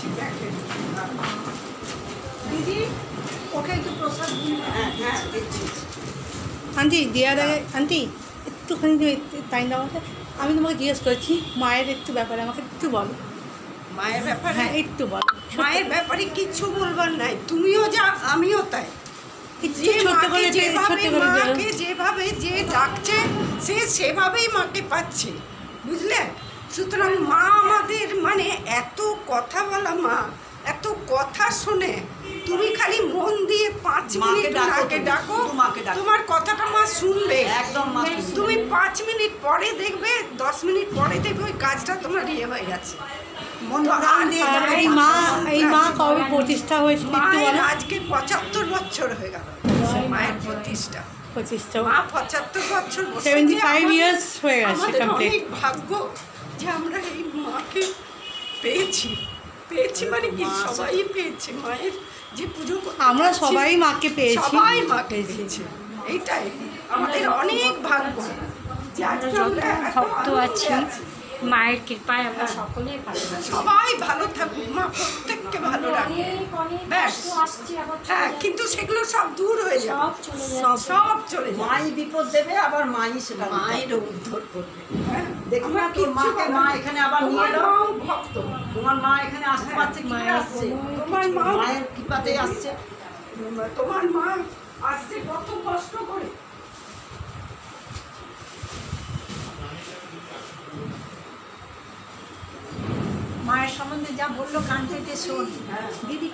দিচ্ছি দিদি, ওকে একটু প্রসাদ দিন। হ্যাঁ হ্যাঁ দিচ্ছি। আন্টি দেওয়ার আগে আন্টি একটুখানি টাইম দাও আমাকে। আমি তোমাকে জিজ্ঞেস করছি মায়ের একটু ব্যাপারে, আমাকে একটু বলো। মায়ের ব্যাপারে? হ্যাঁ একটু বলো। মায়ের ব্যাপারে কিচ্ছু বলবার নাই, তুমিও যা আমিও তাই। যে মাকে যেভাবে যে ডাকছে সে সেভাবেই মাকে পাচ্ছে, বুঝলে? সুতরাং মা আমাদের মানে এত কথা বলা মা, এত কথা শোনে। তুমি খালি মন দিয়ে 5 মিনিট মাকে ডাকো, তোমার কথাটা মা শুনবে একদম। তুমি 5 মিনিট পরে দেখবে, 10 মিনিট পরে দেখবে ওই কাজটা তোমার ইয়ে হয়ে গেছে। এই মা কবে প্রতিষ্ঠা হয়েছিল? আজকে 75 বছর হয়ে গেল মায়ের প্রতিষ্ঠা। মা 75 বছর, 75 ইয়ার্স হয়ে গেছে। অনেক ভাগ্য যে আমরা এই মাকে পেয়েছি মানে কি সবাই পেয়েছে। মায়ের যে পুজো আমরা সবাই মাকে পেয়েছি, সবাই মাকে পেয়েছি, এইটাই আমাদের অনেক ভাগ্য যে যত ভক্ত আছি মায়ের কৃপায় আমরা সকলেই ভালো আছি। সবাই ভালো থাকুক, মা প্রত্যেককে ভালো রাখে। ব্যাস, হ্যাঁ, কিন্তু সেগুলো সব দূর হয়ে যাবে, সব চলে যাবে। মাই বিপদ দেবে, আবার মাই সেটা মায়ের উদ্ধার করবে। দেখুন না তোর মাকে, মা এখানে আবার নিয়ে এলো। তোমার মা এখানে আসতে পারছে, কি করে আসছে? তোমার মা মায়ের কৃপাতেই আসছে। তোমার মা আসছে কত কষ্ট করে। মায়ের সম্বন্ধে যা বললো কান পেতে শোন দিদি।